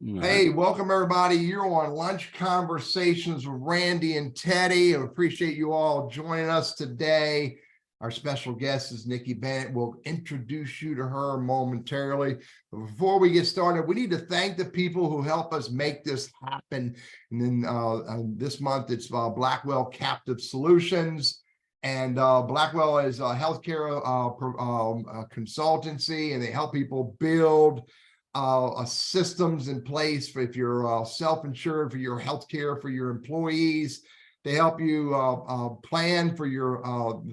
Hey, welcome everybody. You're on Lunch Conversations with Randy and Teddy. I appreciate you all joining us today. Our special guest is Nikki Bennett. We'll introduce you to her momentarily. But before we get started, we need to thank the people who help us make this happen. And then this month, it's Blackwell Captive Solutions. And Blackwell is a healthcare consultancy, and they help people build systems in place for if you're self-insured, for your healthcare, for your employees. They help you plan for your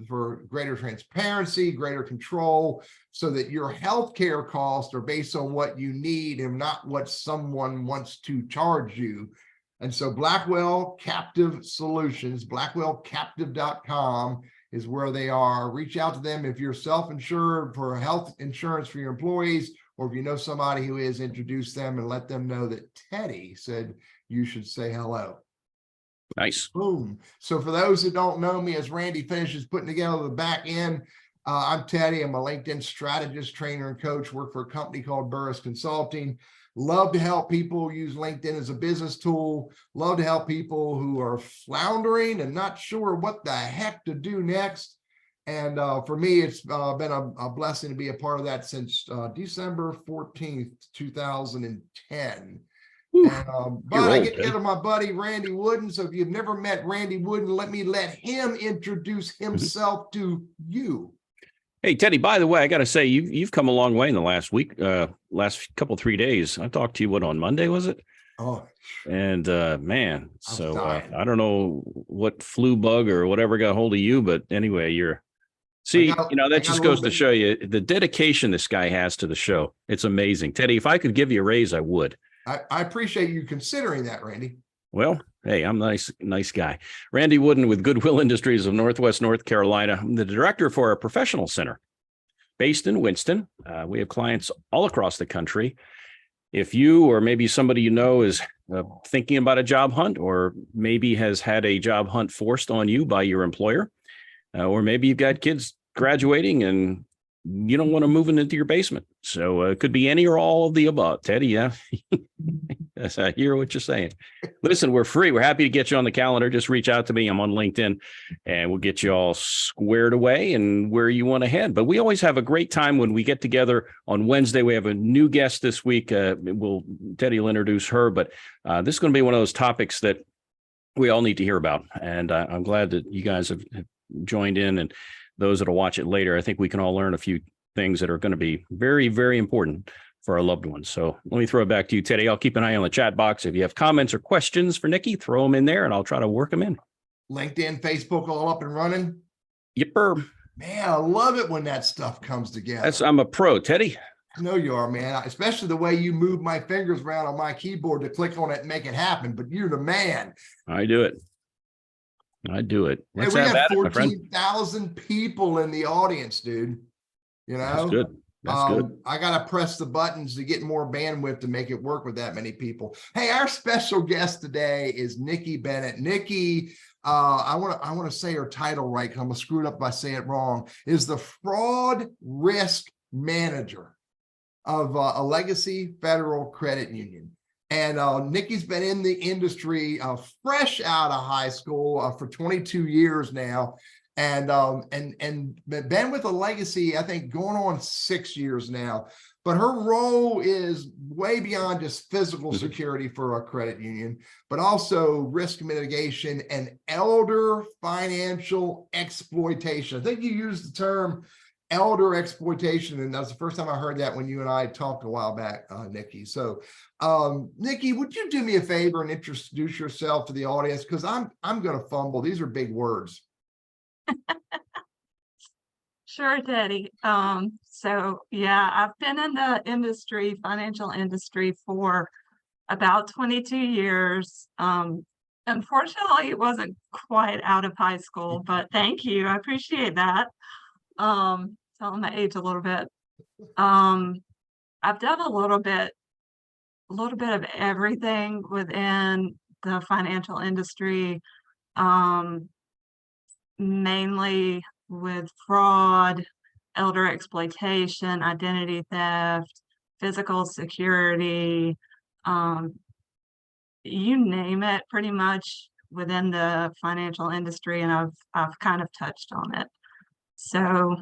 for greater transparency, greater control, so that your healthcare costs are based on what you need and not what someone wants to charge you. And so Blackwell Captive Solutions, blackwellcaptive.com is where they are. Reach out to them if you're self-insured for health insurance for your employees, or if you know somebody who is, introduce them and let them know that Teddy said you should say hello. Nice. Boom. So for those that don't know me, as Randy finishes putting together the back end, I'm Teddy. I'm a LinkedIn strategist, trainer, and coach. Work for a company called Burriss Consulting. Love to help people use LinkedIn as a business tool. Love to help people who are floundering and not sure what the heck to do next. And for me, it's been a blessing to be a part of that since December 14th, 2010. But I get together with my buddy, Randy Wooden. So if you've never met Randy Wooden, let him introduce himself to you. Hey, Teddy, by the way, I got to say, you've come a long way in the last week, last couple, 3 days. I talked to you, on Monday, was it? Oh, and man, so I don't know what flu bug or whatever got hold of you, but anyway, that just goes to show you the dedication this guy has to the show. It's amazing. Teddy, if I could give you a raise, I would. I appreciate you considering that, Randy. Well, hey, I'm a nice guy. Randy Wooden with Goodwill Industries of Northwest North Carolina. I'm the director for a professional center based in Winston. We have clients all across the country. If you or maybe somebody you know is thinking about a job hunt, or maybe has had a job hunt forced on you by your employer, or maybe you've got kids graduating and you don't want to move into your basement. So it could be any or all of the above. Teddy, yeah. Yes, I hear what you're saying. Listen, we're free. We're happy to get you on the calendar. Just reach out to me. I'm on LinkedIn, and we'll get you all squared away and where you want to head. But we always have a great time when we get together on Wednesday. We have a new guest this week. Teddy will introduce her, but this is going to be one of those topics that we all need to hear about. And I'm glad that you guys have joined in, and those that'll watch it later. I think we can all learn a few things that are going to be very, very important for our loved ones. So let me throw it back to you, Teddy. I'll keep an eye on the chat box. If you have comments or questions for Nikki, throw them in there and I'll try to work them in. LinkedIn, Facebook, all up and running. Yipper. Man, I love it when that stuff comes together. I'm a pro, Teddy. I know you are, man. Especially the way you move my fingers around on my keyboard to click on it and make it happen. But you're the man. I do it. Let's we got 14,000 people in the audience, dude. You know, that's good. That's good. I gotta press the buttons to get more bandwidth to make it work with that many people. Hey, our special guest today is Nikki Bennett. Nikki, I want to say her title right, because I'm gonna screw it up if I say it wrong. Is the fraud risk manager of Allegacy Federal Credit Union. And Nikki's been in the industry fresh out of high school for 22 years now. And been with Allegacy, I think, going on 6 years now. But her role is way beyond just physical security for a credit union, but also risk mitigation and elder financial exploitation. I think you used the term elder exploitation, and that's the first time I heard that when you and I talked a while back, Nikki. So, Nikki, would you do me a favor and introduce yourself to the audience? Because I'm going to fumble. These are big words. Sure, Teddy. So yeah, I've been in the financial industry for about 22 years. Unfortunately, it wasn't quite out of high school, but thank you. I appreciate that. Telling my age a little bit. I've done a little bit of everything within the financial industry, mainly with fraud, elder exploitation, identity theft, physical security, you name it, pretty much within the financial industry, and I've kind of touched on it. So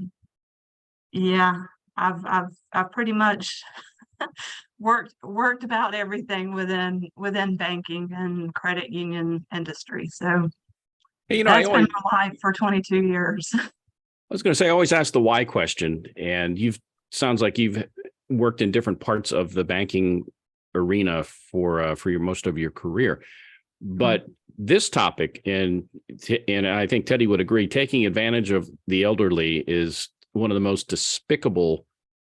yeah, I've pretty much worked about everything within banking and credit union industry. So Hey, that's been my life for 22 years. I was going to say, I always ask the why question, and sounds like you've worked in different parts of the banking arena for your most of your career. But this topic, and I think Teddy would agree, taking advantage of the elderly is one of the most despicable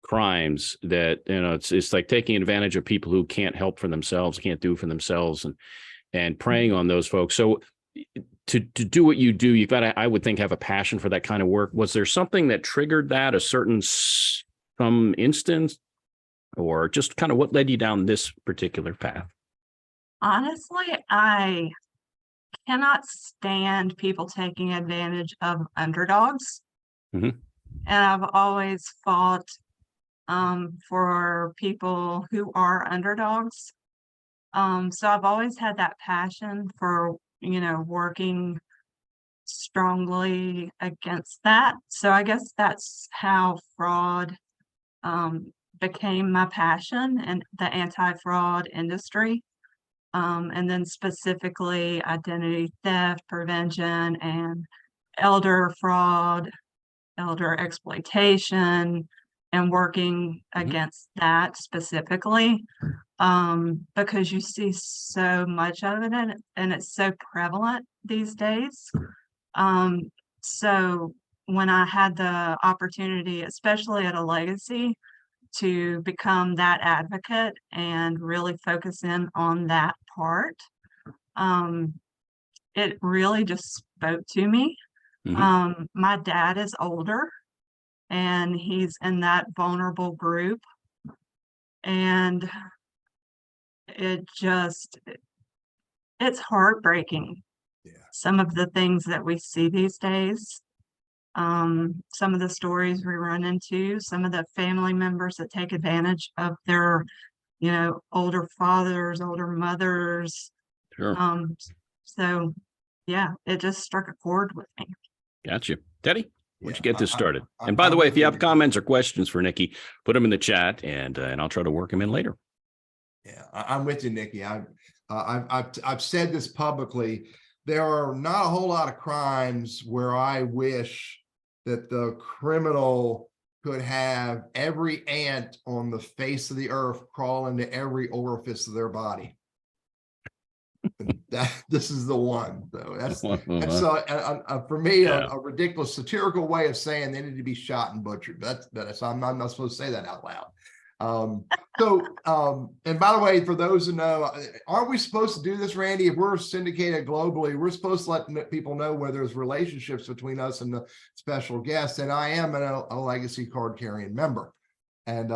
crimes that, it's like taking advantage of people who can't help for themselves, can't do for themselves, and preying on those folks. So to do what you do, you've got to, I would think, have a passion for that kind of work. Was there something that triggered that, some instance, or just kind of what led you down this particular path? Honestly, I cannot stand people taking advantage of underdogs. Mm-hmm. And I've always fought for people who are underdogs. So I've always had that passion for, working strongly against that. So I guess that's how fraud became my passion and the anti-fraud industry. And then specifically identity theft prevention and elder fraud, elder exploitation, and working against that specifically, because you see so much of it and it's so prevalent these days. So when I had the opportunity, especially at Allegacy, to become that advocate and really focus in on that part, it really just spoke to me. My dad is older and he's in that vulnerable group, and it's heartbreaking. Yeah. Some of the things that we see these days, some of the stories we run into, some of the family members that take advantage of their, older fathers, older mothers. Sure. So yeah, it just struck a chord with me. Gotcha. Teddy, why don't you get this started? I- And by the I'm way, with if you have you. comments or questions for Nikki, put them in the chat, and I'll try to work them in later. Yeah, I'm with you, Nikki. I've said this publicly. There are not a whole lot of crimes where I wish that the criminal could have every ant on the face of the earth crawl into every orifice of their body. This is the one, though. That's for me a ridiculous satirical way of saying they need to be shot and butchered. I'm not supposed to say that out loud. And by the way, for those who know, aren't we supposed to do this, Randy? If we're syndicated globally, we're supposed to let people know where there's relationships between us and the special guest. And I am a legacy card carrying member. And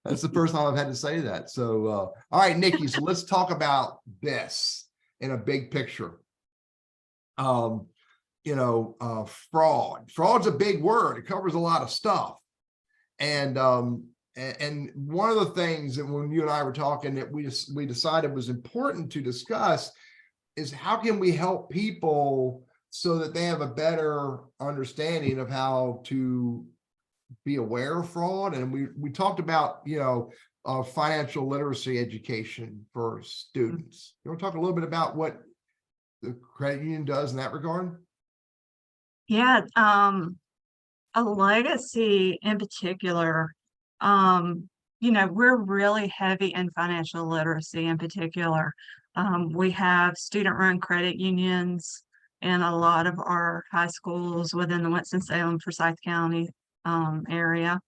that's the first time I've had to say that. So, all right, Nikki, so let's talk about this in a big picture. Fraud. Fraud's a big word. It covers a lot of stuff. And one of the things that when you and I were talking that we decided was important to discuss is how can we help people so that they have a better understanding of how to be aware of fraud. And we talked about, financial literacy education for students. You want to talk a little bit about what the credit union does in that regard? Yeah, Allegacy in particular, we're really heavy in financial literacy in particular. We have student-run credit unions in a lot of our high schools within the Winston-Salem, Forsyth County area.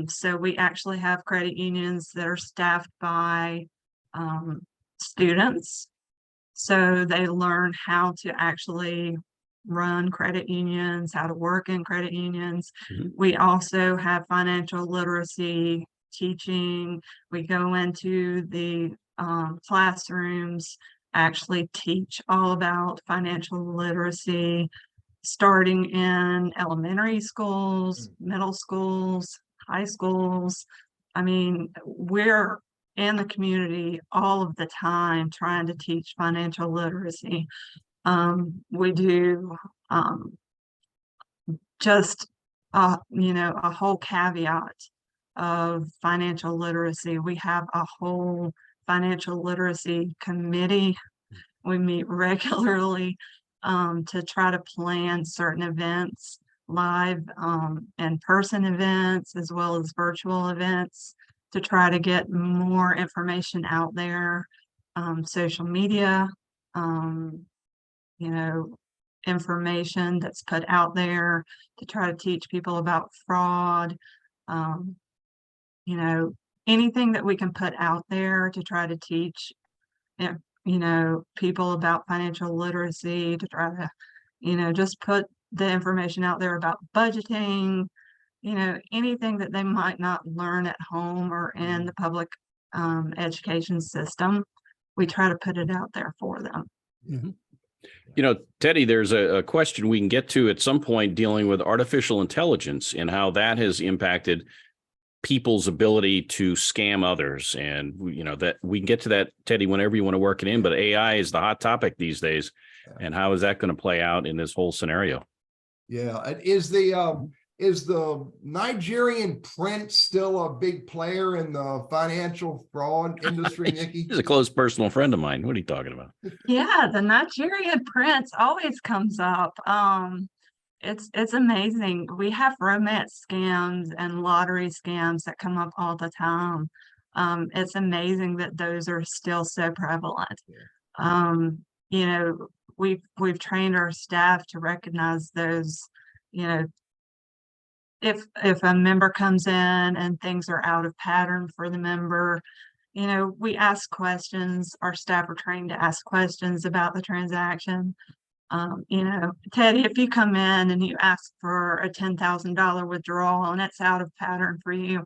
So we actually have credit unions that are staffed by students. So they learn how to actually run credit unions, how to work in credit unions. We also have financial literacy teaching. We go into the classrooms, actually teach all about financial literacy, starting in elementary schools, middle schools, high schools, I mean, we're in the community all of the time trying to teach financial literacy. We do just a whole caveat of financial literacy. We have a whole financial literacy committee. We meet regularly to try to plan certain events, live in-person events, as well as virtual events, to try to get more information out there. Social media, information that's put out there to try to teach people about fraud, anything that we can put out there to try to teach, people about financial literacy, to try to, just put the information out there about budgeting, anything that they might not learn at home or in the public education system. We try to put it out there for them. Mm-hmm. Teddy, there's a question we can get to at some point dealing with artificial intelligence and how that has impacted people's ability to scam others. And, that we can get to that, Teddy, whenever you want to work it in. But AI is the hot topic these days. And how is that going to play out in this whole scenario? Yeah. Is the Nigerian prince still a big player in the financial fraud industry, Nikki? He's a close personal friend of mine. What are you talking about? Yeah, the Nigerian prince always comes up. It's amazing. We have romance scams and lottery scams that come up all the time. It's amazing that those are still so prevalent. We've trained our staff to recognize those, if a member comes in and things are out of pattern for the member, we ask questions. Our staff are trained to ask questions about the transaction. Teddy, if you come in and you ask for a $10,000 withdrawal and it's out of pattern for you,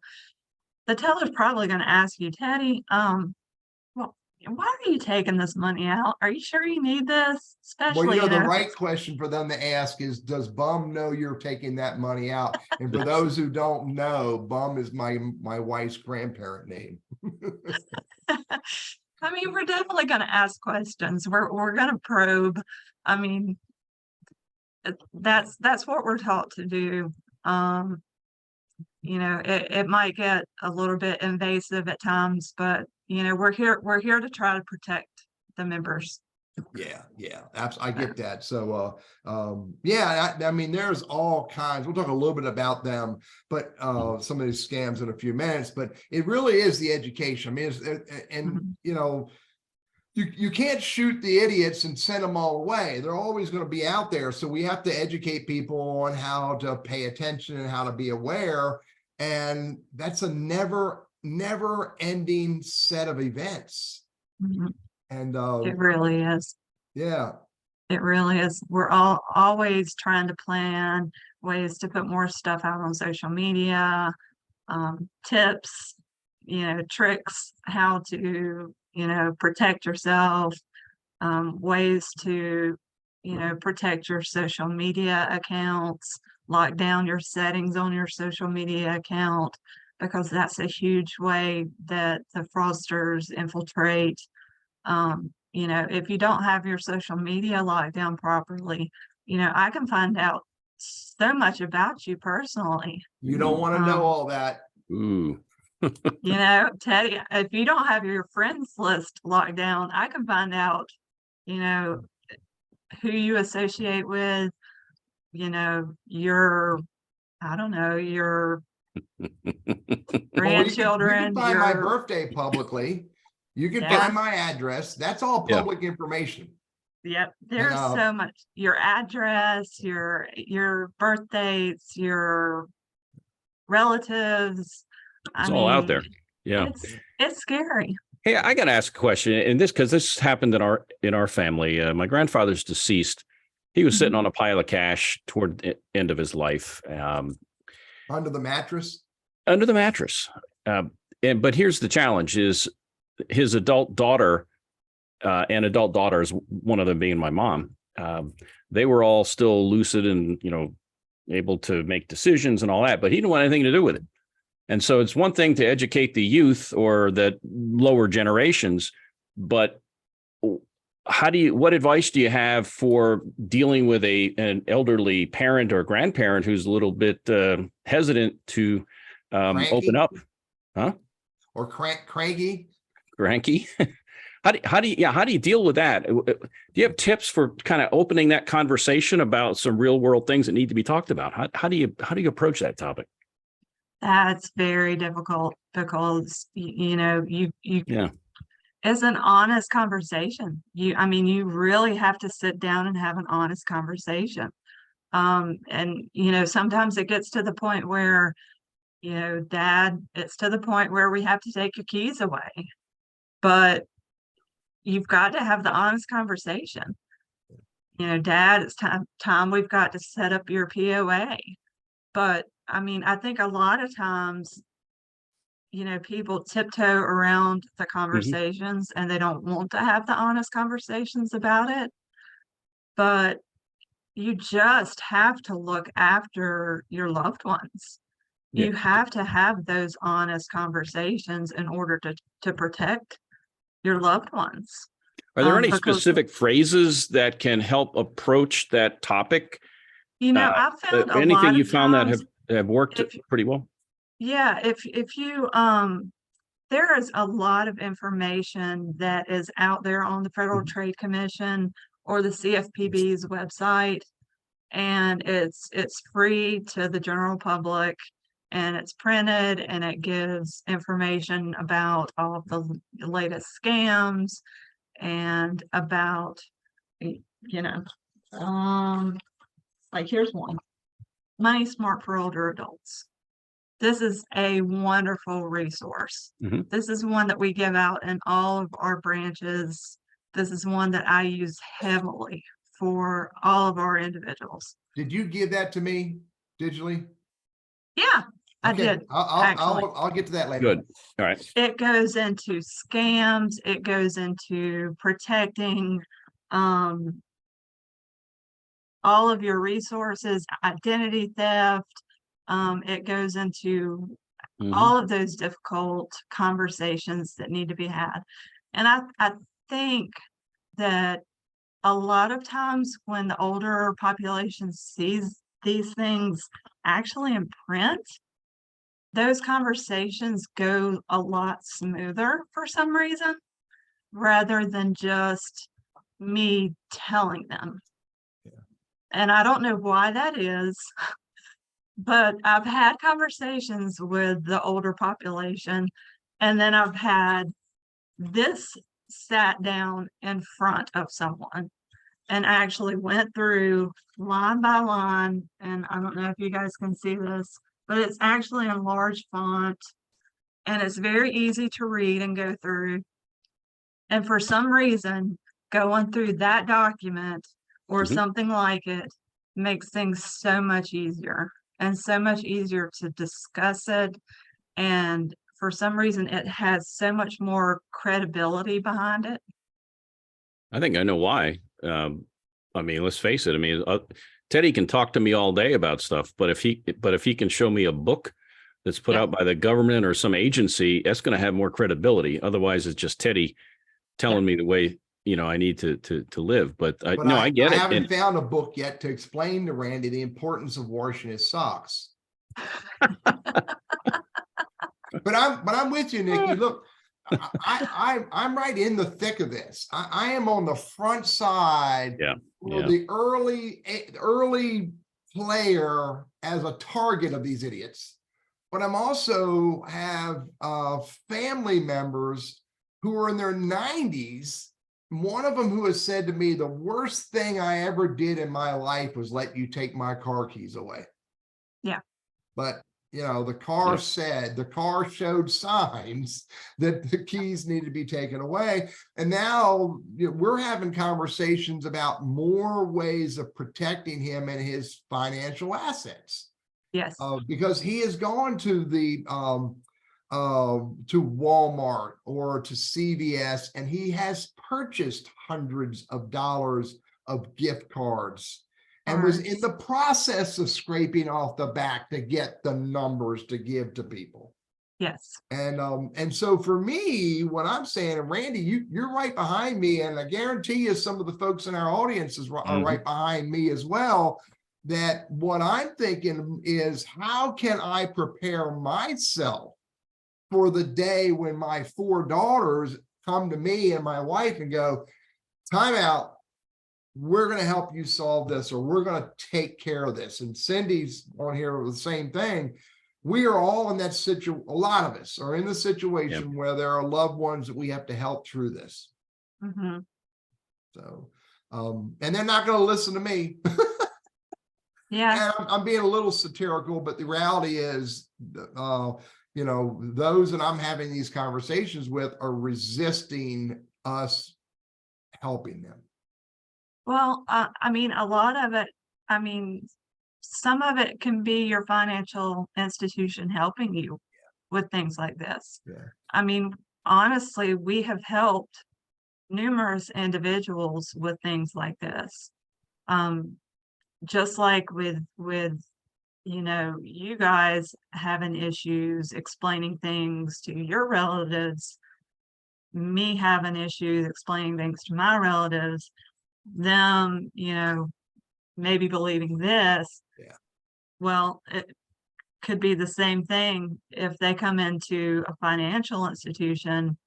the teller's probably going to ask you, Teddy, well, why are you taking this money out? Are you sure you need this? Especially, the right question for them to ask is, does Bum know you're taking that money out? And for those who don't know, Bum is my wife's grandparent name. I mean, we're definitely going to ask questions. We're going to probe. I mean, that's what we're taught to do. It might get a little bit invasive at times, but we're here to try to protect the members. Yeah, absolutely. I get that. So, I mean, there's all kinds. We'll talk a little bit about them, but some of these scams in a few minutes. But it really is the education. I mean, you can't shoot the idiots and send them all away. They're always going to be out there. So we have to educate people on how to pay attention and how to be aware. And that's a never ending set of events. Mm-hmm. And it really is. Yeah, it really is. We're always trying to plan ways to put more stuff out on social media, tips, tricks, how to, protect yourself, ways to, protect your social media accounts, lock down your settings on your social media account, because that's a huge way that the fraudsters infiltrate. If you don't have your social media locked down properly, I can find out so much about you personally. You don't want to know all that. Ooh. Teddy, if you don't have your friends list locked down, I can find out, who you associate with, your grandchildren. You can find my birthday publicly. You can find my address. That's all public information. Yep. There's so much. Your address, your birth dates, your relatives. It's all out there. Yeah. It's scary. Hey, I got to ask a question, and because this happened in our family. My grandfather's deceased. He was sitting on a pile of cash toward the end of his life. Under the mattress? Under the mattress. But here's the challenge is his adult daughter and adult daughters, one of them being my mom, they were all still lucid and, able to make decisions and all that, but he didn't want anything to do with it. And so it's one thing to educate the youth or the lower generations, but what advice do you have for dealing with an elderly parent or grandparent who's a little bit hesitant to open up? Huh? Or cranky? Cranky? How do you deal with that? Do you have tips for kind of opening that conversation about some real world things that need to be talked about? How do you approach that topic? That's very difficult because you Yeah. it's an honest conversation. I mean, you really have to sit down and have an honest conversation. And sometimes it gets to the point where, Dad, it's to the point where we have to take your keys away. But you've got to have the honest conversation. Dad, it's time we've got to set up your POA. But I mean, I think a lot of times, people tiptoe around the conversations and they don't want to have the honest conversations about it. But you just have to look after your loved ones. Yeah. You have to have those honest conversations in order to protect your loved ones. Are there any specific phrases that can help approach that topic? I found anything you found that have worked pretty well? Yeah, if you there is a lot of information that is out there on the Federal Trade Commission or the CFPB's website, and it's free to the general public, and it's printed, and it gives information about all of the latest scams and about like here's one: Money Smart for Older Adults. This is a wonderful resource. This is one that we give out in all of our branches. This is one that I use heavily for all of our individuals. Did you give that to me digitally? Yeah, I did. I'll get to that later. Good. All right. It goes into scams. It goes into protecting all of your resources, identity theft. It goes into all of those difficult conversations that need to be had. And I think that a lot of times when the older population sees these things actually in print, those conversations go a lot smoother for some reason, rather than just me telling them. Yeah. And I don't know why that is. But I've had conversations with the older population, and then I've had this sat down in front of someone and actually went through line by line. And I don't know if you guys can see this, but it's actually in large font, and it's very easy to read and go through. And for some reason, going through that document or something like it makes things so much easier. And so much easier to discuss it. And for some reason, it has so much more credibility behind it. I think I know why. I mean, let's face it. I mean, Teddy can talk to me all day about stuff, but if he can show me a book that's put out by the government or some agency, that's going to have more credibility. Otherwise, it's just Teddy telling me the way I need to live. But I get it. I haven't found a book yet to explain to Randy the importance of washing his socks. But I'm with you, Nikki. Look, I'm right in the thick of this. I am on the front side. The early player as a target of these idiots. But I'm also have family members who are in their 90s. One of them who has said to me, the worst thing I ever did in my life was let you take my car keys away. Yeah. But, the car showed signs that the keys need to be taken away. And now we're having conversations about more ways of protecting him and his financial assets. Yes. Because he has gone to the to Walmart or to CVS, and he has purchased hundreds of dollars of gift cards and was in the process of scraping off the back to get the numbers to give to people. Yes. And so for me, what I'm saying, and Randy, you're right behind me, and I guarantee you some of the folks in our audience are right behind me as well, that what I'm thinking is, how can I prepare myself for the day when my 4 daughters come to me and my wife and go, time out, we're going to help you solve this, or we're going to take care of this. And Cindy's on here with the same thing. We are all in that situation. A lot of us are in the situation where there are loved ones that we have to help through this. Mm-hmm. So, and they're not going to listen to me. Yeah. And I'm being a little satirical, but the reality is, you know, those that I'm having these conversations with are resisting us helping them. Well, I mean, a lot of it, I mean, some of it can be your financial institution helping you with things like this. Yeah. I mean, honestly, we have helped numerous individuals with things like this. Just like with you know, you guys having issues explaining things to your relatives, me having issues explaining things to my relatives, them, you know, maybe believing this. Yeah. Well, it could be the same thing if they come into a financial institution,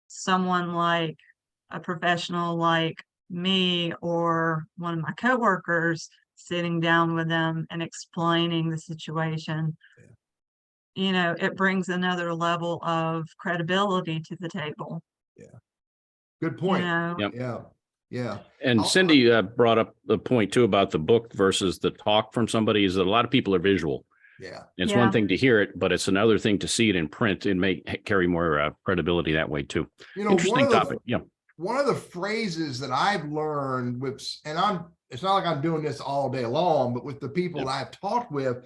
someone like a professional like me or one of my coworkers sitting down with them and explaining the situation. Yeah. You know, it brings another level of credibility to the table. Yeah. Good point. You know? Yep. Yeah. Yeah. And Cindy brought up the point too about the book versus the talk from somebody, is that a lot of people are visual. Yeah. It's one thing to hear it, but it's another thing to see it in print and carry more credibility that way too. You know, interesting topic. Yeah. One of the phrases that I've learned with, and it's not like I'm doing this all day long, but with the people that I've talked with,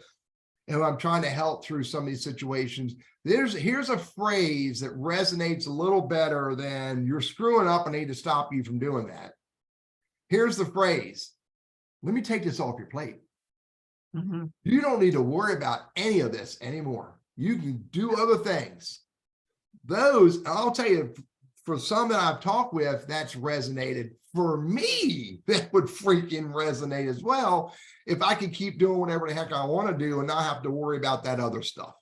and who I'm trying to help through some of these situations, here's a phrase that resonates a little better than "you're screwing up, I need to stop you from doing that." Here's the phrase: "Let me take this off your plate. Mm-hmm. You don't need to worry about any of this anymore. You can do other things." Those, I'll tell you, for some that I've talked with, that's resonated. For me, that would freaking resonate as well, if I could keep doing whatever the heck I want to do and not have to worry about that other stuff.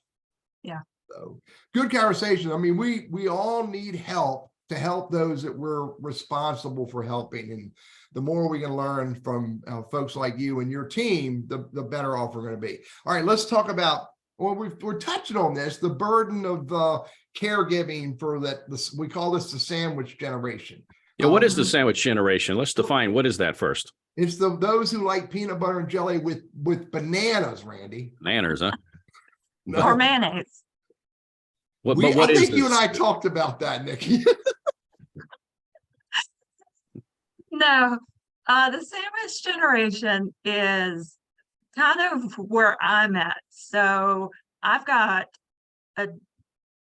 Yeah. So good conversation. I mean, we all need help to help those that we're responsible for helping. And the more we can learn from folks like you and your team, the better off we're going to be. All right, let's talk about, well, we're touching on this, the burden of caregiving for that. We call this the sandwich generation. Yeah, what is the sandwich generation? Let's define, what is that first? It's those who like peanut butter and jelly with bananas, Randy. Bananas, huh? No. Or mayonnaise. I think you and I talked about that, Nikki. No, the sandwich generation is kind of where I'm at. So I've got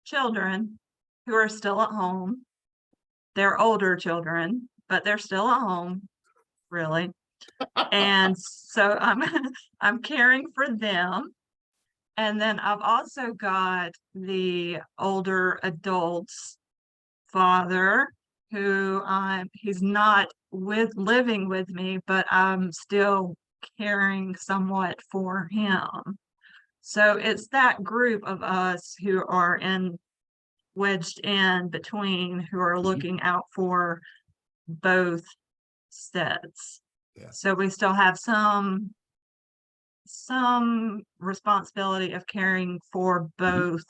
children who are still at home. They're older children, but they're still at home, really. And so I'm caring for them. And then I've also got the older adult's father, who he's not living with me, but I'm still caring somewhat for him. So it's that group of us who are wedged in between, who are looking out for both sets. Yeah. So we still have some responsibility of caring for both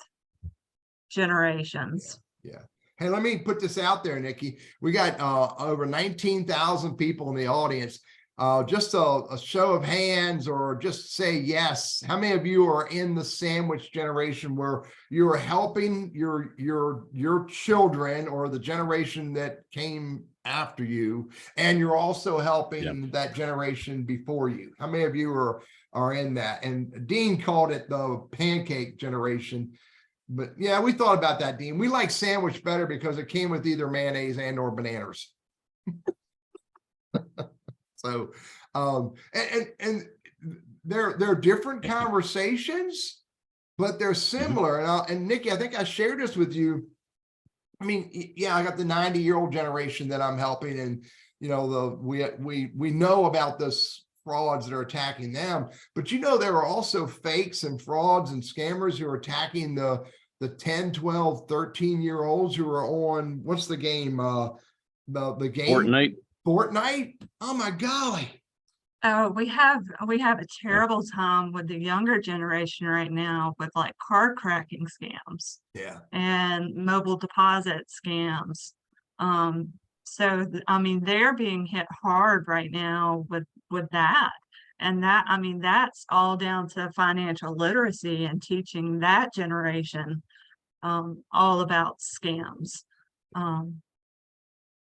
generations. Yeah. Hey, let me put this out there, Nikki. We got over 19,000 people in the audience. Just a show of hands, or just say yes. How many of you are in the sandwich generation where you are helping your children or the generation that came after you, and you're also helping that generation before you? How many of you are in that? And Dean called it the pancake generation. But yeah, we thought about that, Dean. We like sandwich better because it came with either mayonnaise and or bananas. So, and there are different conversations, but they're similar. And Nikki, I think I shared this with you. I mean, yeah, I got the 90-year-old generation that I'm helping, and you know, we know about this frauds that are attacking them, but you know, there are also fakes and frauds and scammers who are attacking the 10, 12, 13-year-olds who are on, what's the game? The game Fortnite. Oh my golly. Oh, we have a terrible time with the younger generation right now with like card cracking scams. Yeah. And mobile deposit scams. So I mean, they're being hit hard right now with that. And that, I mean, that's all down to financial literacy and teaching that generation all about scams.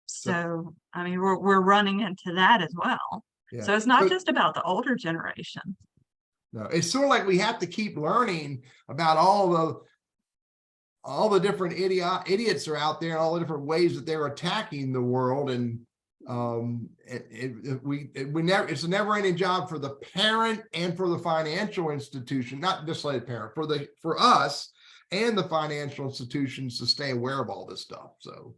So I mean, we're running into that as well. Yeah. So it's not just about the older generation. No, it's sort of like we have to keep learning about all the different idiots are out there, and all the different ways that they're attacking the world. And it's a never-ending job for the parent and for the financial institution, not just like the parent, for us and the financial institutions to stay aware of all this stuff. So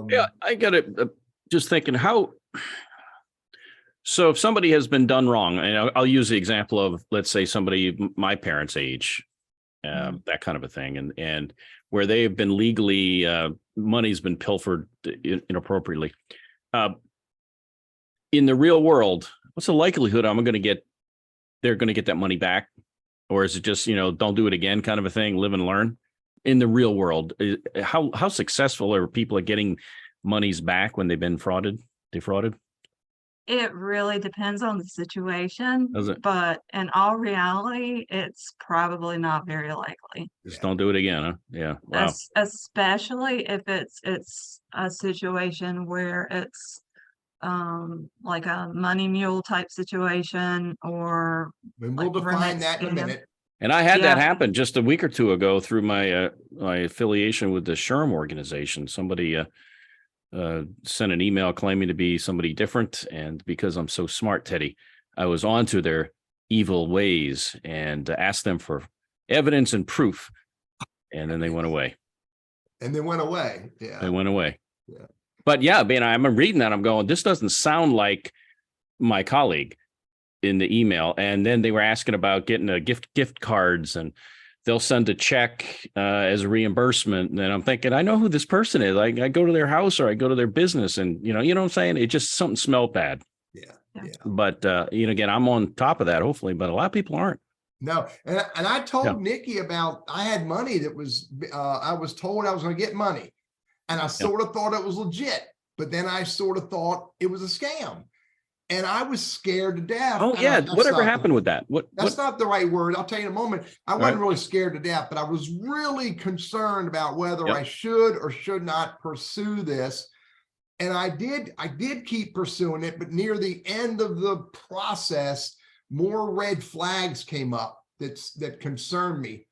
yeah, I got it. Just thinking how. So if somebody has been done wrong, and I'll use the example of, let's say, somebody my parents' age, that kind of a thing, and where they have been legally, money's been pilfered inappropriately. In the real world, what's the likelihood they're going to get that money back? Or is it just, don't do it again kind of a thing, live and learn? In the real world, how successful are people at getting monies back when they've been defrauded? It really depends on the situation, Does it? But in all reality, it's probably not very likely. Just don't do it again, huh? Yeah. Wow. Especially if it's a situation where it's like a money mule type situation, or we'll define that in a minute. And I had that happen just a week or two ago through my my affiliation with the SHRM organization. Somebody sent an email claiming to be somebody different, and because I'm so smart, Teddy, I was onto their evil ways and asked them for evidence and proof, and then they went away. Yeah. They went away. Yeah. But yeah, man, I'm reading that. I'm going, this doesn't sound like my colleague in the email. And then they were asking about getting a gift cards, and they'll send a check as a reimbursement. And I'm thinking, I know who this person is. I go to their house or I go to their business, and you know what I'm saying? It just, something smelled bad. Yeah. But again, I'm on top of that, hopefully, but a lot of people aren't. No. And I told Nikki about, I had money that was, I was told I was going to get money, and I sort of thought it was legit, but then I sort of thought it was a scam. And I was scared to death. Oh yeah, whatever happened with that? That's not the right word. I'll tell you in a moment. I wasn't really scared to death, but I was really concerned about whether I should or should not pursue this. And I did keep pursuing it, but near the end of the process, more red flags came up that concerned me.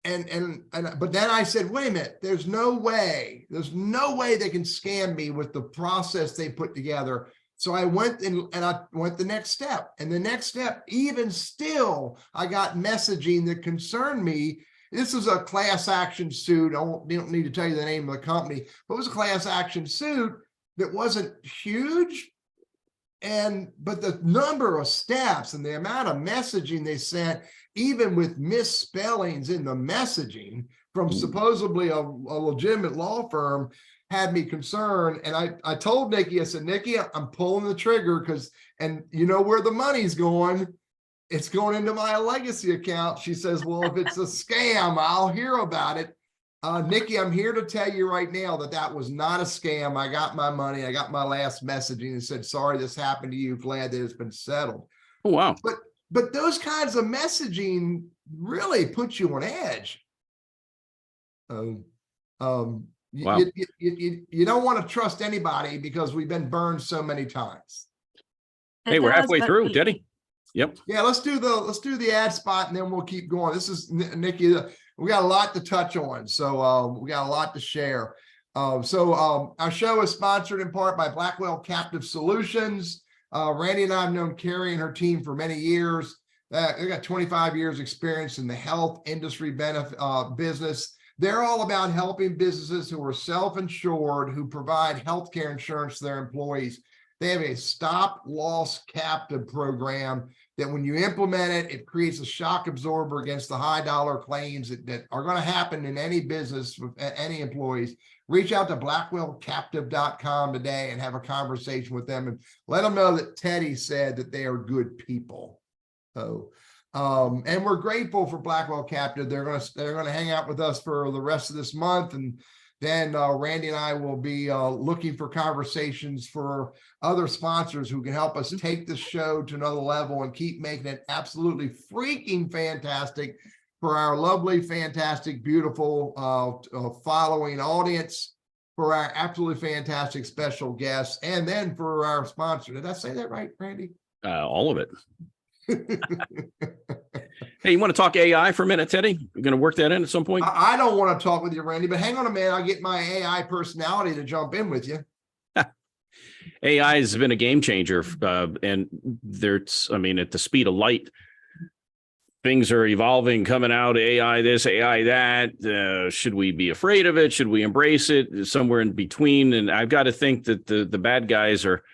But then I said, wait a minute, there's no way they can scam me with the process they put together. So I went and I went the next step, and the next step, even still, I got messaging that concerned me. This is a class action suit. I don't need to tell you the name of the company, but it was a class action suit that wasn't huge. But the number of steps and the amount of messaging they sent, even with misspellings in the messaging from supposedly a legitimate law firm, had me concerned. And I told Nikki, I said, Nikki, I'm pulling the trigger and you know where the money's going? It's going into my Allegacy account. She says, well, if it's a scam, I'll hear about it. Nikki, I'm here to tell you right now that was not a scam. I got my money. I got my last messaging and said, sorry, this happened to you. Glad that it's been settled. Oh, wow. But those kinds of messaging really put you on edge. Wow. You don't want to trust anybody because we've been burned so many times. Hey, we're halfway through, Teddy. Yep. Yeah, let's do the ad spot, and then we'll keep going. This is Nikki. We got a lot to touch on, so we got a lot to share. Our show is sponsored in part by Blackwell Captive Solutions. Randy and I have known Carrie and her team for many years. They got 25 years experience in the health industry business. They're all about helping businesses who are self-insured, who provide healthcare insurance to their employees. They have a stop loss captive program that when you implement it, it creates a shock absorber against the high dollar claims that are going to happen in any business with any employees. Reach out to blackwellcaptive.com today and have a conversation with them and let them know that Teddy said that they are good people. So, and we're grateful for Blackwell Captive. They're going to hang out with us for the rest of this month, and then Randy and I will be looking for conversations for other sponsors who can help us take the show to another level and keep making it absolutely freaking fantastic for our lovely, fantastic, beautiful following audience, for our absolutely fantastic special guests, and then for our sponsor. Did I say that right, Randy? All of it. Hey, you want to talk AI for a minute, Teddy? You're going to work that in at some point? I don't want to talk with you, Randy, but hang on a minute. I'll get my AI personality to jump in with you. AI has been a game changer, and there's, I mean, at the speed of light, things are evolving, coming out, AI this, AI that. Should we be afraid of it? Should we embrace it? Somewhere in between. And I've got to think that the bad guys are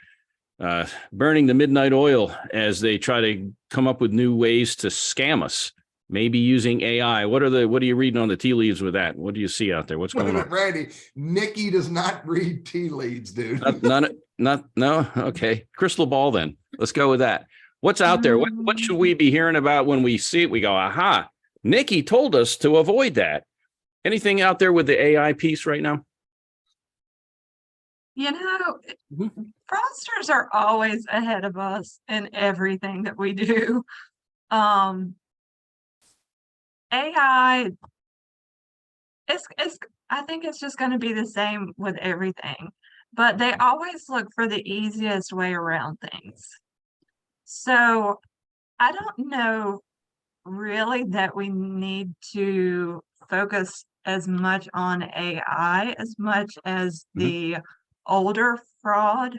burning the midnight oil as they try to come up with new ways to scam us, maybe using AI. What are you reading on the tea leaves with that? What do you see out there? What's going on? Randy, Nikki does not read tea leaves, dude. No. Okay. Crystal ball then. Let's go with that. What's out there? What should we be hearing about when we see it? We go, aha, Nikki told us to avoid that. Anything out there with the AI piece right now? You know, fraudsters are always ahead of us in everything that we do. AI, I think it's just going to be the same with everything, but they always look for the easiest way around things. So I don't know really that we need to focus as much on AI as much as the older fraud,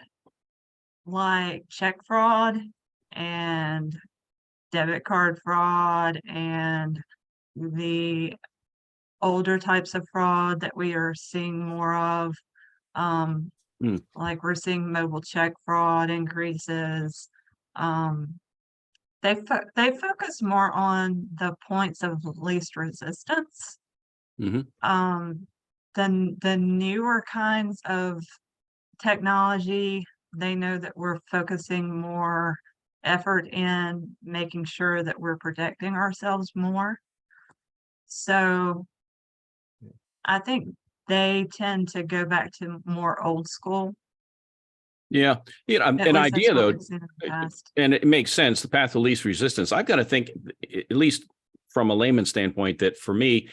like check fraud and debit card fraud and the older types of fraud that we are seeing more of. Like we're seeing mobile check fraud increases. They focus more on the points of least resistance. Than the newer kinds of technology. They know that we're focusing more effort in making sure that we're protecting ourselves more. So I think they tend to go back to more old school. Yeah. You know, an idea though, and it makes sense, the path of least resistance. I've got to think, at least from a layman's standpoint, that for me,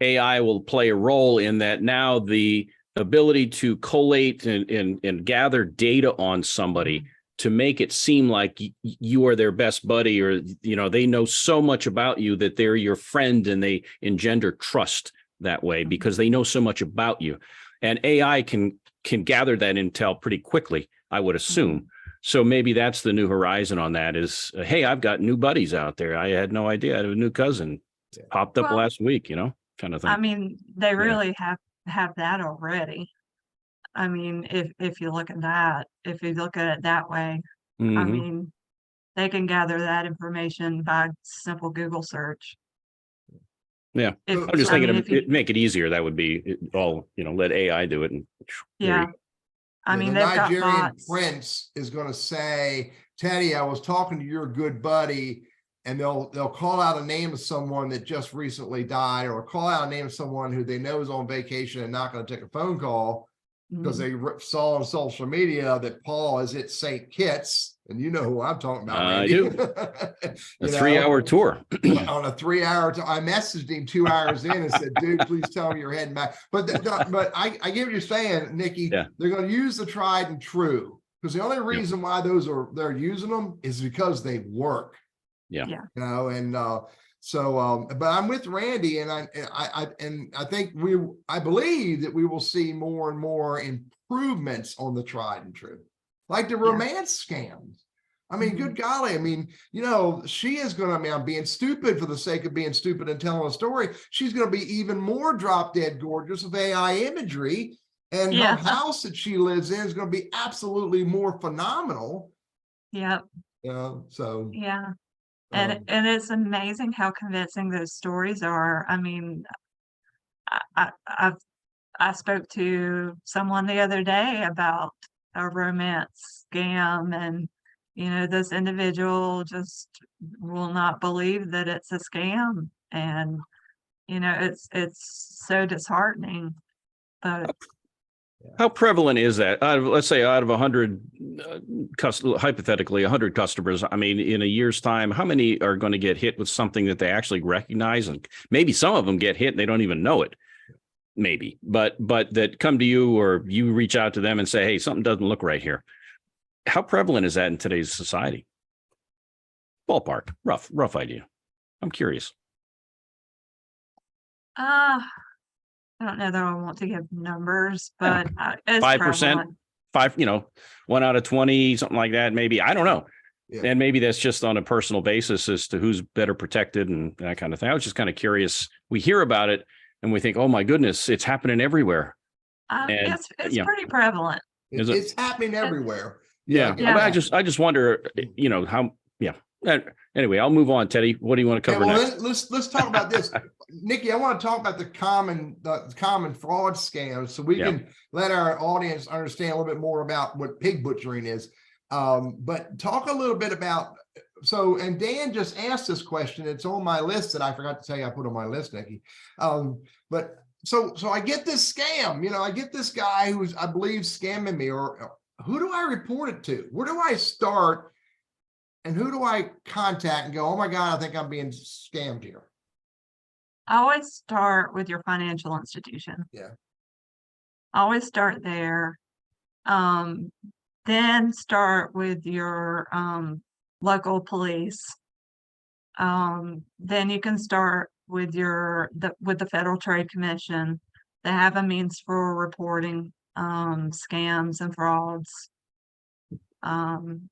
AI will play a role in that. Now the ability to collate and gather data on somebody to make it seem like you are their best buddy, or, you know, they know so much about you that they're your friend, and they engender trust that way because they know so much about you. And AI can gather that intel pretty quickly, I would assume. So maybe that's the new horizon on that is, hey, I've got new buddies out there. I had no idea. I have a new cousin popped up last week, you know, kind of thing. I mean, they really have that already. I mean, if you look at that, if you look at it that way, I mean, they can gather that information by simple Google search. Yeah, I'm just thinking it'd make it easier. That would be all, you know, let AI do it. And I mean, the they've got Nigerian bots. prince is going to say, Teddy, I was talking to your good buddy, and they'll call out a name of someone that just recently died, or call out a name of someone who they know is on vacation and not going to take a phone call because they saw on social media that Paul is at St. Kitts. And you know who I'm talking about, Randy. I do. A 3-hour tour. On a 3-hour tour. I messaged him 2 hours in and said, dude, please tell me you're heading back. But I get what you're saying, Nikki. Yeah. They're going to use the tried and true, because the only reason why they're using them is because they work. Yeah. You know, and but I'm with Randy, and I think I believe that we will see more and more improvements on the tried and true. Like the romance scams. I mean, good golly. I mean, she is going to, I mean, I'm being stupid for the sake of being stupid and telling a story. She's going to be even more drop dead gorgeous with AI imagery. And her house that she lives in is going to be absolutely more phenomenal. Yeah. So. Yeah. And it's amazing how convincing those stories are. I mean, I spoke to someone the other day about a romance scam, and this individual just will not believe that it's a scam, and it's so disheartening. But how prevalent is that? Let's say out of 100, hypothetically 100 customers, I mean, in a year's time, how many are going to get hit with something that they actually recognize? And maybe some of them get hit and they don't even know it. Maybe, but that come to you, or you reach out to them and say, hey, something doesn't look right here. How prevalent is that in today's society? Ballpark, rough idea. I'm curious. I don't know that I want to give numbers, but it's 5%, 1 out of 20, something like that. Maybe, I don't know. Yeah. And maybe that's just on a personal basis as to who's better protected and that kind of thing. I was just kind of curious. We hear about it and we think, oh my goodness, it's happening everywhere. It's pretty prevalent. It's happening everywhere. Yeah. I just wonder, how. Anyway, I'll move on. Teddy, what do you want to cover next? Let's talk about this. Nikki, I want to talk about the common fraud scams, so we can let our audience understand a little bit more about what pig butchering is. But talk a little bit about, and Dan just asked this question. It's on my list that I forgot to tell you I put on my list, Nikki. But so I get this scam, I get this guy who's, I believe, scamming me, or who do I report it to? Where do I start? And who do I contact and go, oh my God, I think I'm being scammed here? I always start with your financial institution. Yeah. Always start there. Then start with your local police. Then you can start with the Federal Trade Commission. They have a means for reporting scams and frauds.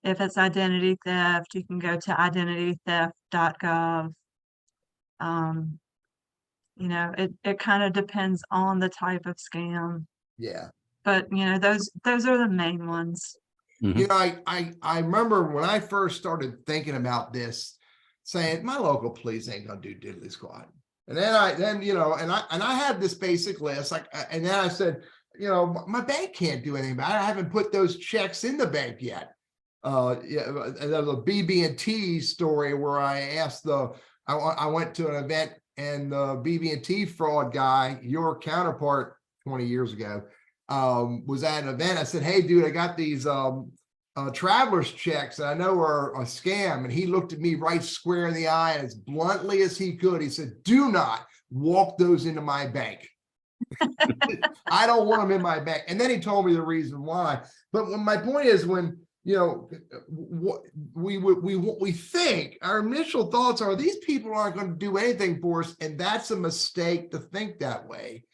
If it's identity theft, you can go to identitytheft.gov. It kind of depends on the type of scam. Yeah. But those are the main ones. Mm-hmm. I remember when I first started thinking about this, saying my local police ain't gonna do diddly squat. And then I had this basic list, and then I said, my bank can't do anything about it. I haven't put those checks in the bank yet. There's a BB&T story where I asked I went to an event, and the BB&T fraud guy, your counterpart 20 years ago, was at an event. I said, hey, dude, I got these traveler's checks that I know are a scam. And he looked at me right square in the eye, and as bluntly as he could, he said, do not walk those into my bank. I don't want them in my bank. And then he told me the reason why. But my point is, when what we think, our initial thoughts are, these people aren't going to do anything for us, and that's a mistake to think that way,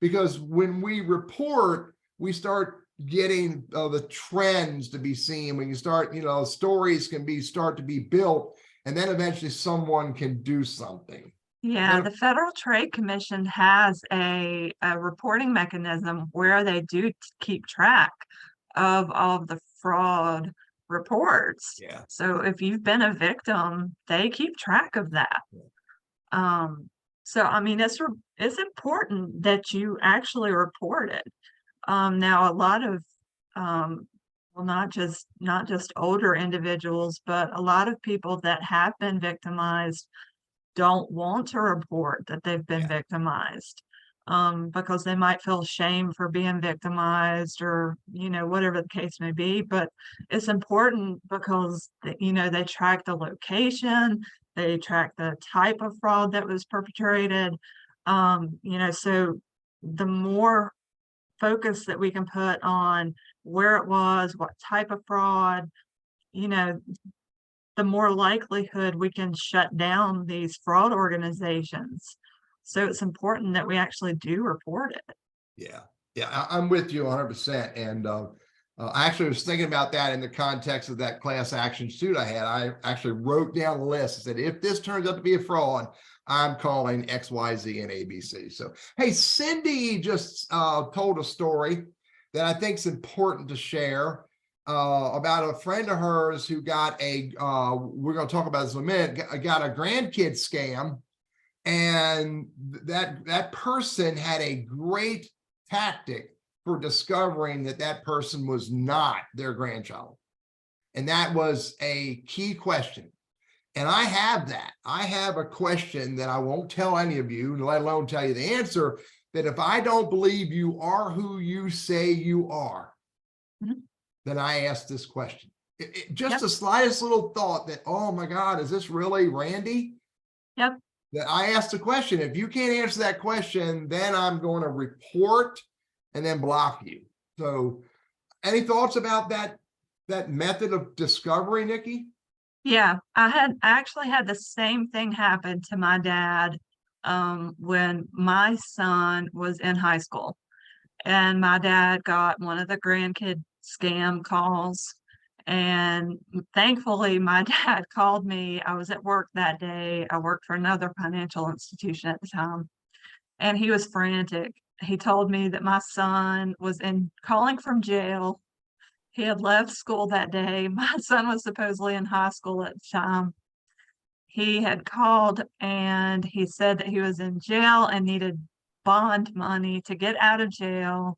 because when we report, we start getting the trends to be seen. We can start, stories can start to be built, and then eventually someone can do something. Yeah, the Federal Trade Commission has a reporting mechanism where they do keep track of all of the fraud reports. Yeah. So if you've been a victim, they keep track of that. Yeah. So I mean, it's important that you actually report it. Now, a lot of not just older individuals, but a lot of people that have been victimized don't want to report that they've been victimized, because they might feel shame for being victimized, or whatever the case may be. But it's important because they track the location, they track the type of fraud that was perpetrated. So the more focus that we can put on where it was, what type of fraud, the more likelihood we can shut down these fraud organizations. So it's important that we actually do report it. Yeah, I'm with you 100%. And I actually was thinking about that in the context of that class action suit I had. I actually wrote down the list and said, if this turns out to be a fraud, I'm calling X, Y, Z, and ABC. So, hey, Cindy just told a story that I think is important to share about a friend of hers who got a, we're going to talk about this in a minute, got a grandkid scam. And that person had a great tactic for discovering that person was not their grandchild. And that was a key question. And I have that. I have a question that I won't tell any of you, let alone tell you the answer, that if I don't believe you are who you say you are, then I ask this question. Just the slightest little thought that, oh my God, is this really Randy? Yep. That I asked the question. If you can't answer that question, then I'm going to report and then block you. So any thoughts about that method of discovery, Nikki? Yeah, I actually had the same thing happen to my dad when my son was in high school. And my dad got one of the grandkid scam calls. And thankfully, my dad called me. I was at work that day. I worked for another financial institution at the time. And he was frantic. He told me that my son was calling from jail. He had left school that day. My son was supposedly in high school at the time. He had called and he said that he was in jail and needed bond money to get out of jail.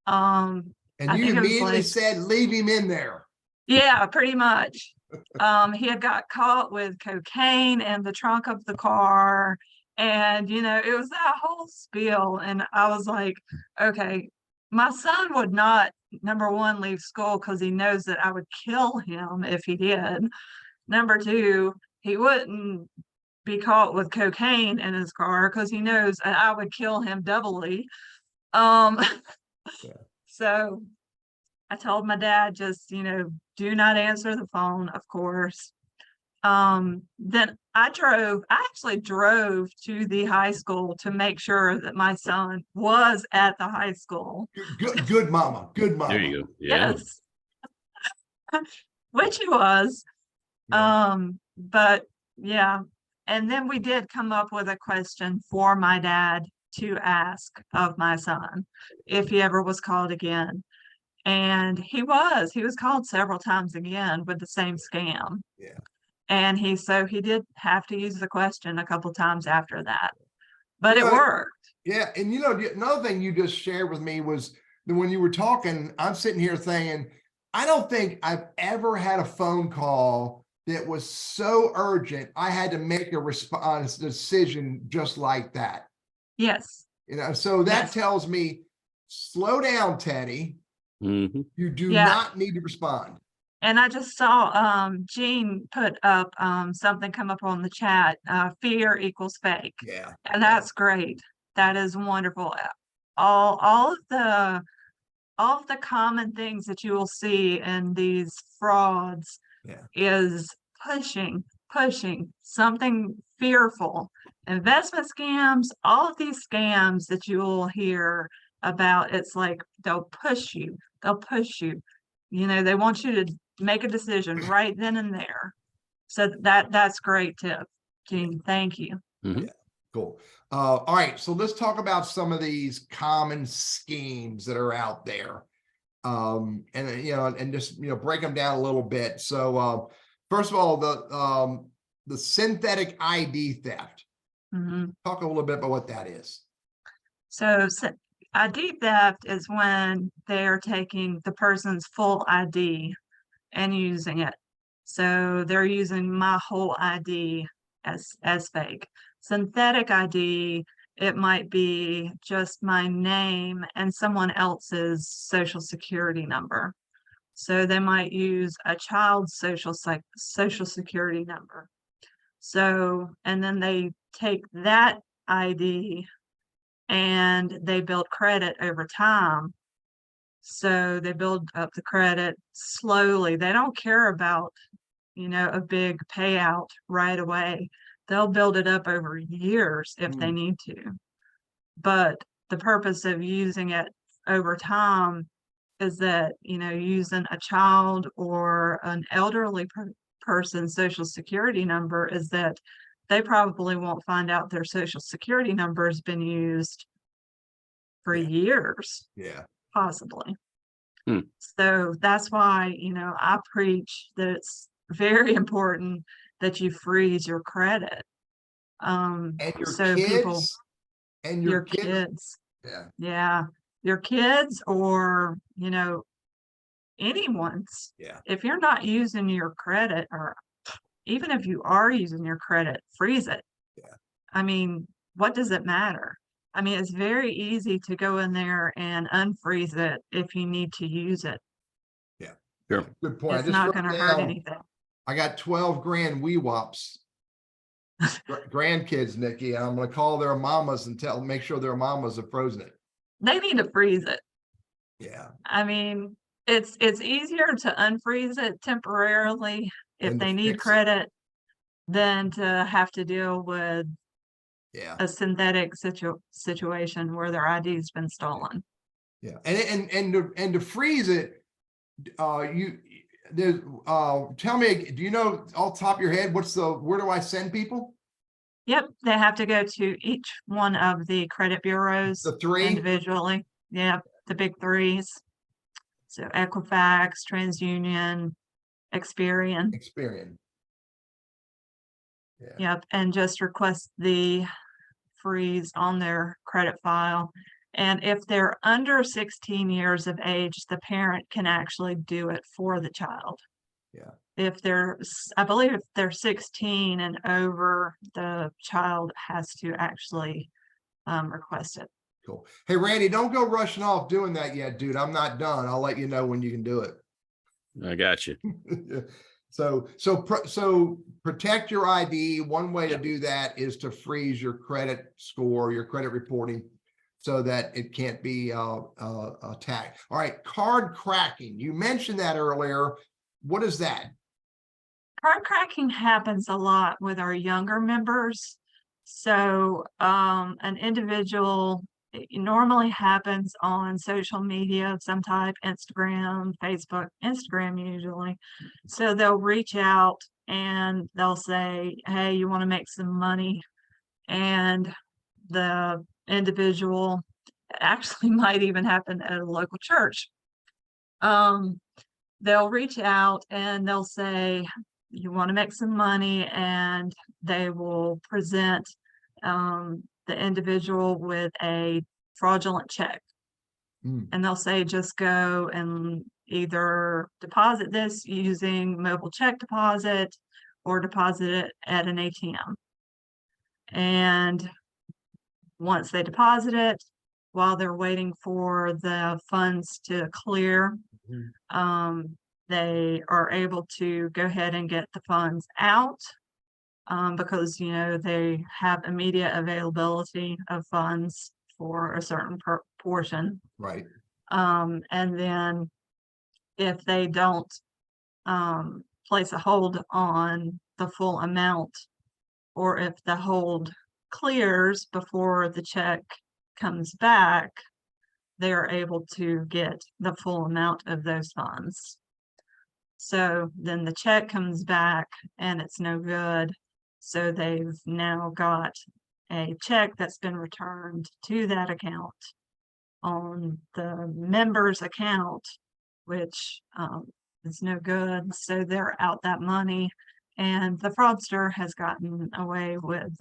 And you immediately said, leave him in there. Yeah, pretty much. He had got caught with cocaine in the trunk of the car. And, you know, it was that whole spiel. And I was like, okay, my son would not, number one, leave school because he knows that I would kill him if he did. Number two, he wouldn't be caught with cocaine in his car because he knows I would kill him doubly. So I told my dad, just, you know, do not answer the phone, of course. Then I actually drove to the high school to make sure that my son was at the high school. Good mama. Good mama. There you go. Yeah. Yes. Which he was. Yeah. But yeah. And then we did come up with a question for my dad to ask of my son if he ever was called again. And he was called several times again with the same scam. Yeah. And he did have to use the question a couple times after that, but it worked. Yeah. And you know, another thing you just shared with me was that when you were talking, I'm sitting here thinking, I don't think I've ever had a phone call that was so urgent. I had to make a response decision just like that. Yes. You know, so that tells me, slow down, Teddy. Mm-hmm. You do not need to respond. And I just saw Jean put up something come up on the chat, fear equals fake. Yeah. And that's great. That is wonderful. All of the common things that you will see in these frauds is pushing something fearful. Investment scams, all of these scams that you will hear about, it's like they'll push you. You know, they want you to make a decision right then and there. So that's great tip, Gene. Thank you. Mm-hmm. Yeah, cool. All right, so let's talk about some of these common schemes that are out there, and you know, and just break them down a little bit. So first of all, the synthetic ID theft. Mm-hmm. Talk a little bit about what that is. So ID theft is when they're taking the person's full ID and using it. So they're using my whole ID as fake. Synthetic ID, it might be just my name and someone else's social security number. So they might use a child's social security number. So, and then they take that ID and they build credit over time. So they build up the credit slowly. They don't care about, a big payout right away. They'll build it up over years if they need to. But the purpose of using it over time is that, you know, using a child or an elderly person's social security number is that they probably won't find out their social security number has been used for Yeah. years, Yeah. possibly. Hmm. So that's why, you know, I preach that it's very important that you freeze your credit. And your So kids people, and your your kids. kids, Yeah. yeah, your kids or, you know, anyone's, Yeah. if you're not using your credit, or even if you are using your credit, freeze it. Yeah. I mean, what does it matter? I mean, it's very easy to go in there and unfreeze it if you need to use it. Yeah. Sure. Good point. It's I just not wrote going to hurt down, anything. I got 12 grand wee wops, grandkids, Nikki. And I'm going to call their mamas and make sure their mamas have frozen it. They need to freeze it. Yeah. I mean, it's easier to unfreeze it temporarily if And to they need fix it. credit than to have to deal with Yeah. a synthetic situation where their ID's been stolen. Yeah. And to freeze it, tell me, do you know off the top of your head, where do I send people? Yep, they have to go to each one of the credit bureaus The 3? individually. Yep, the big 3s. So Equifax, TransUnion, Experian. Yeah. Yep, and just request the freeze on their credit file. And if they're under 16 years of age, the parent can actually do it for the child. Yeah. If they're, I believe if they're 16 and over, the child has to actually request it. Cool. Hey, Randy, don't go rushing off doing that yet, dude. I'm not done. I'll let you know when you can do it. I got you. So protect your ID. One way to do that is to freeze your credit score, your credit reporting, so that it can't be attacked. All right, card cracking. You mentioned that earlier. What is that? Card cracking happens a lot with our younger members. So an individual, it normally happens on social media of some type, Instagram, Facebook, Instagram usually. So they'll reach out and they'll say, hey, you want to make some money? And the individual, actually might even happen at a local church. They'll reach out and they'll say, you want to make some money, and they will present the individual with a fraudulent check. And they'll say, just go and either deposit this using mobile check deposit or deposit it at an ATM. And once they deposit it, while they're waiting for the funds to clear, they are able to go ahead and get the funds out because, you know, they have immediate availability of funds for a certain portion. Right. And then if they don't place a hold on the full amount, or if the hold clears before the check comes back, they are able to get the full amount of those funds. So then the check comes back and it's no good. So they've now got a check that's been returned to that account on the member's account, which is no good. So they're out that money, and the fraudster has gotten away with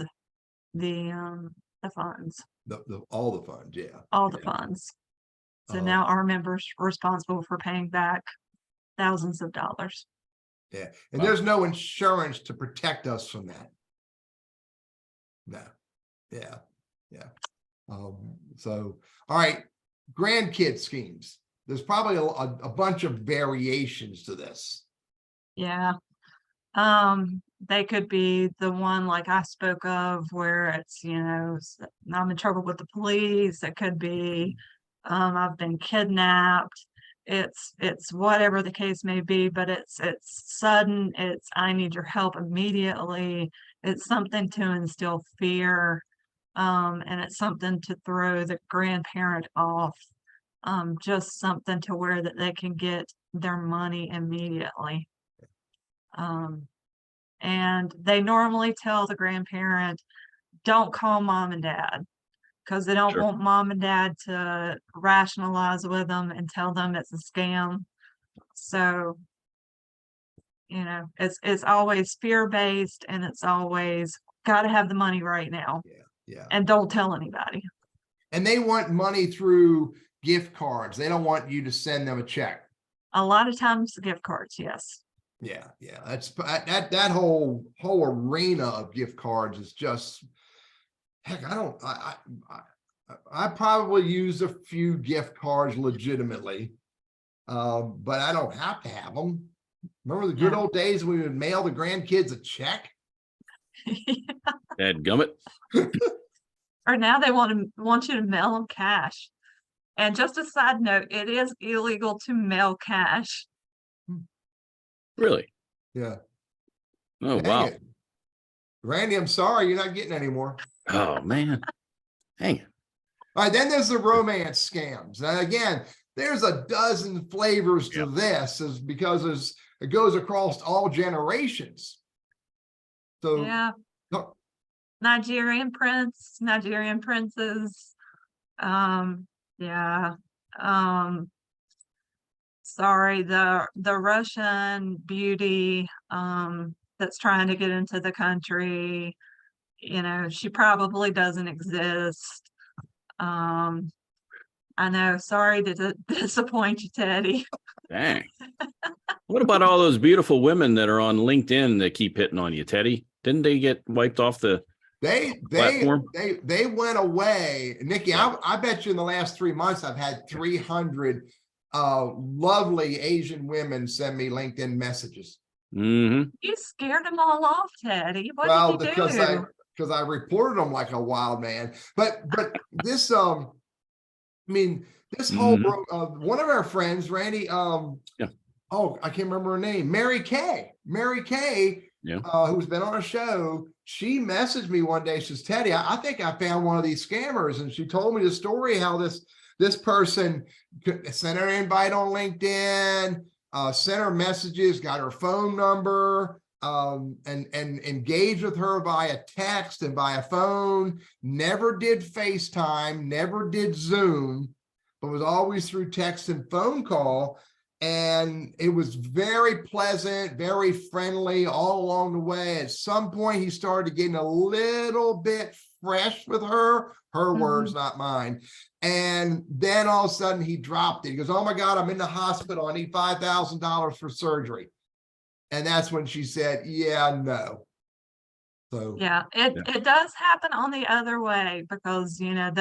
the funds. All the funds, yeah. All the funds. So now our members are responsible for paying back thousands of dollars. Yeah. And there's no insurance to protect us from that. No. Yeah. Yeah. So, all right. Grandkid schemes. There's probably a bunch of variations to this. Yeah. They could be the one like I spoke of where it's, you know, I'm in trouble with the police. It could be I've been kidnapped. It's whatever the case may be, but it's sudden. It's I need your help immediately. It's something to instill fear, and it's something to throw the grandparent off just something to where that they can get their money immediately. And they normally tell the grandparent, don't call mom and dad, because they don't Sure. want mom and dad to rationalize with them and tell them it's a scam. So, you know, it's always fear-based, and it's always got to have the money right now. Yeah. And don't tell anybody. And they want money through gift cards. They don't want you to send them a check. A lot of times gift cards, yes. Yeah. That's that whole arena of gift cards is just, heck, I probably use a few gift cards legitimately, but I don't have to have them. Remember the good old days when we would mail the grandkids a check? Dadgummit. Or now they want you to mail them cash. And just a side note, it is illegal to mail cash. Really? Yeah. Oh, Dang wow. it. Randy, I'm sorry, you're not getting any more. Oh, man. Dang it. All right, then there's the romance scams. And again, there's a dozen flavors to this, because it goes across all generations. So Yeah. no, Nigerian princes. Yeah. Sorry, the Russian beauty that's trying to get into the country, you know, she probably doesn't exist. I know, sorry to disappoint you, Teddy. Dang. What about all those beautiful women that are on LinkedIn that keep hitting on you, Teddy? Didn't they get wiped off the platform? they went away. Nikki, Yeah. I bet you in the last 3 months, I've had 300 lovely Asian women send me LinkedIn messages. Mm-hmm. You scared them all off, Teddy. What Well, did you because do? I reported them like a wild man. But this I mean, this whole one of our friends, Randy, oh, I can't remember her name, Mary Kay, who's been on a show. She messaged me one day. She says, Teddy, I think I found one of these scammers. And she told me the story how this person sent her an invite on LinkedIn, sent her messages, got her phone number, and engaged with her via text and via phone, never did FaceTime, never did Zoom, but was always through text and phone call. And it was very pleasant, very friendly all along the way. At some point, he started getting a little bit fresh with her words, not mine. And then all of a sudden he dropped it. He goes, oh my God, I'm in the hospital. I need $5,000 for surgery. And that's when she said, yeah, no. So yeah, it does happen on the other way, because you know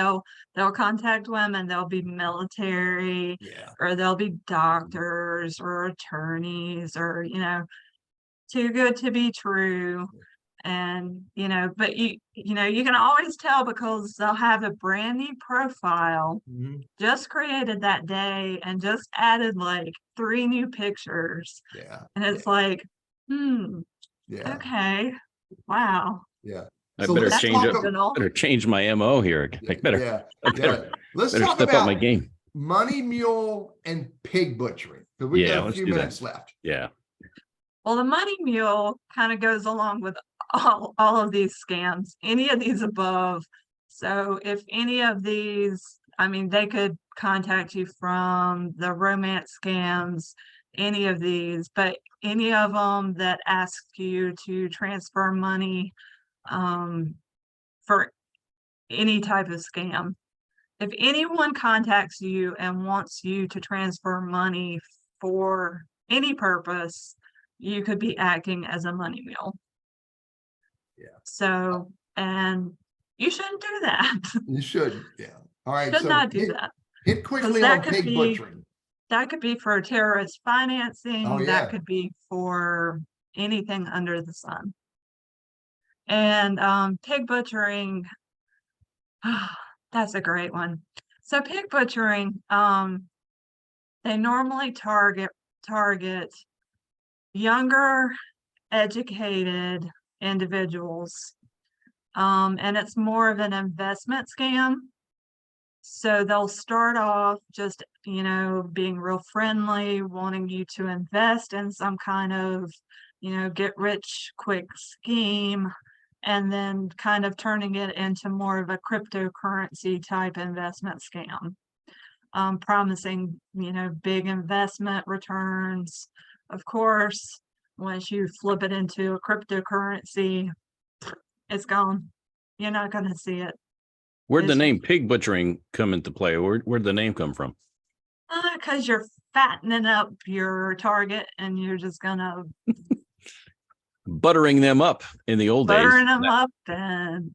they'll contact women, they'll be military, or they'll be doctors or attorneys, or you know, too good to be true. And you know, but you know, you can always tell because they'll have a brand new profile just created that day and just added like 3 new pictures. And it's like, okay. Wow. I So better let's change my MO here. let's Better talk step about up my game. money mule and pig butchery, because we got a few minutes left. Well, the money mule kind of goes along with all of these scams, any of these above. So if any of these, I mean, they could contact you from the romance scams, any of these, but any of them that ask you to transfer money for any type of scam. If anyone contacts you and wants you to transfer money for any purpose, you could be acting as a money mule. So, and you shouldn't do that. You should, all right. Should not do that. Hit quickly on pig butchering. That could be for terrorist financing. Oh, that could be for anything under the sun. And pig butchering, that's a great one. So pig butchering, they normally target younger, educated individuals, and it's more of an investment scam. So they'll start off just, you know, being real friendly, wanting you to invest in some kind of, you know, get rich quick scheme, and then kind of turning it into more of a cryptocurrency type investment scam. Promising, you know, big investment returns. Of course, once you flip it into a cryptocurrency, it's gone. You're not going to see it. Where'd the It's name pig butchering come into play? Where'd the name come from? because you're fattening up your target and you're just gonna Buttering them up in the old days. buttering them up and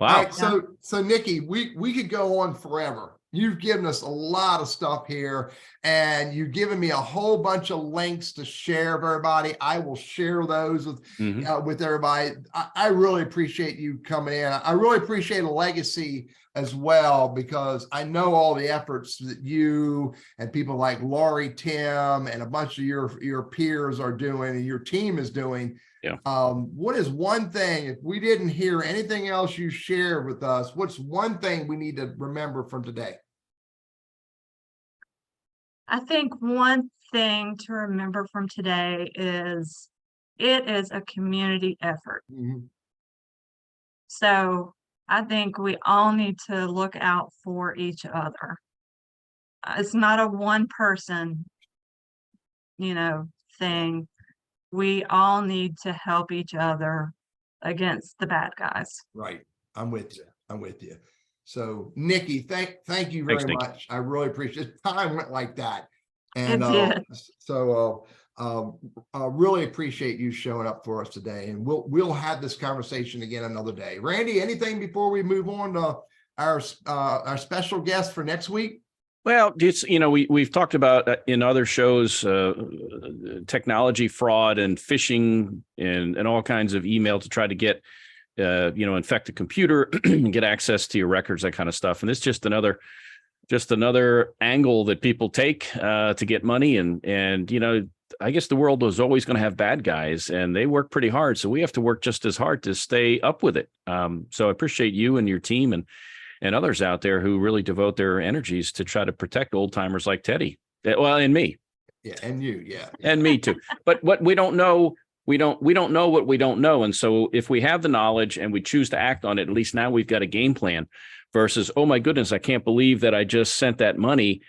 Wow. All right, so Nikki, we could go on forever. You've given us a lot of stuff here, and you've given me a whole bunch of links to share with everybody. I will share those with everybody. I really appreciate you coming in. I really appreciate Allegacy as well, because I know all the efforts that you and people like Laurie, Tim, and a bunch of your peers are doing, and your team is doing. Yeah. What is one thing, if we didn't hear anything else you shared with us, what's one thing we need to remember from today? I think one thing to remember from today is it is a community effort. Mm-hmm. So I think we all need to look out for each other. It's not a one person, you know, thing. We all need to help each other against the bad guys. Right. I'm with you. I'm with you. So Nikki, thank you very Thanks, much. I really appreciate it. Time went like that. And It did. so I really appreciate you showing up for us today. And we'll have this conversation again another day. Randy, anything before we move on to our special guest for next week? Well, it's, you know, we've talked about in other shows, technology fraud and phishing and all kinds of email to try to get, you know, infect a computer and get access to your records, that kind of stuff. And it's just another angle that people take to get money. And, you know, I guess the world was always going to have bad guys, and they work pretty hard. So we have to work just as hard to stay up with it. So I appreciate you and your team and others out there who really devote their energies to try to protect old timers like Teddy. Well, and me. Yeah, and you, yeah. And me too. But what we don't know, we don't know what we don't know. And so if we have the knowledge and we choose to act on it, at least now we've got a game plan versus, oh my goodness, I can't believe that I just sent that money.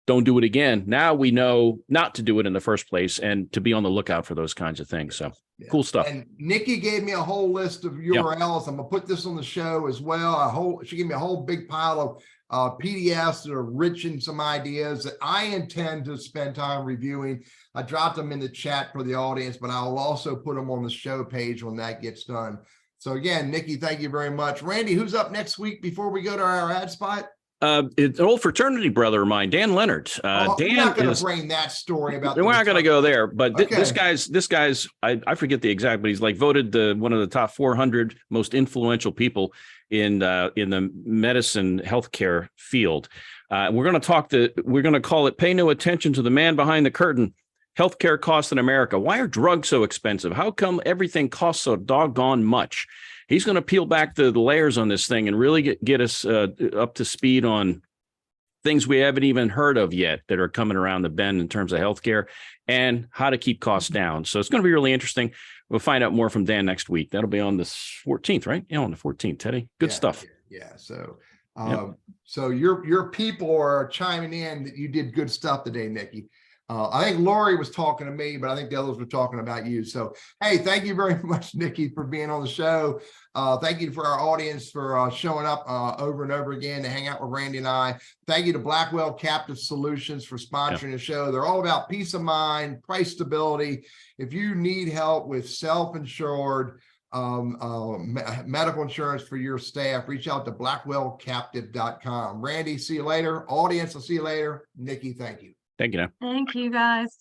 Don't do it again. Now we know not to do it in the first place and to be on the lookout for those kinds of things. So cool stuff. And Nikki gave me a whole list of URLs. I'm gonna put this on the show as well. She gave me a whole big pile of PDFs that are rich in some ideas that I intend to spend time reviewing. I dropped them in the chat for the audience, but I'll also put them on the show page when that gets done. So again, Nikki, thank you very much. Randy, who's up next week before we go to our ad spot? It's an old fraternity brother of mine, Dan Leonard. Dan Dan not going is to bring that story about. We're not going to go there, but Okay. this guy's I forget the exact, but he's like voted one of the top 400 most influential people in the medicine healthcare field. We're going to call it "Pay No Attention to the Man Behind the Curtain." Healthcare costs in America. Why are drugs so expensive? How come everything costs so doggone much? He's going to peel back the layers on this thing and really get us up to speed on things we haven't even heard of yet that are coming around the bend in terms of healthcare and how to keep costs down. So it's going to be really interesting. We'll find out more from Dan next week. That'll be on the 14th, right? Yeah, on the 14th, Teddy. Good stuff. Yeah. So, so your people are chiming in that you did good stuff today, Nikki. I think Lori was talking to me, but I think the others were talking about you. So, hey, thank you very much, Nikki, for being on the show. Thank you for our audience for showing up over and over again to hang out with Randy and I. Thank you to Blackwell Captive Solutions for sponsoring the show. They're all about peace of mind, price stability. If you need help with self-insured medical insurance for your staff, reach out to blackwellcaptive.com. Randy, see you later. Audience, I'll see you later. Nikki, thank you. Thank you. Thank you, guys.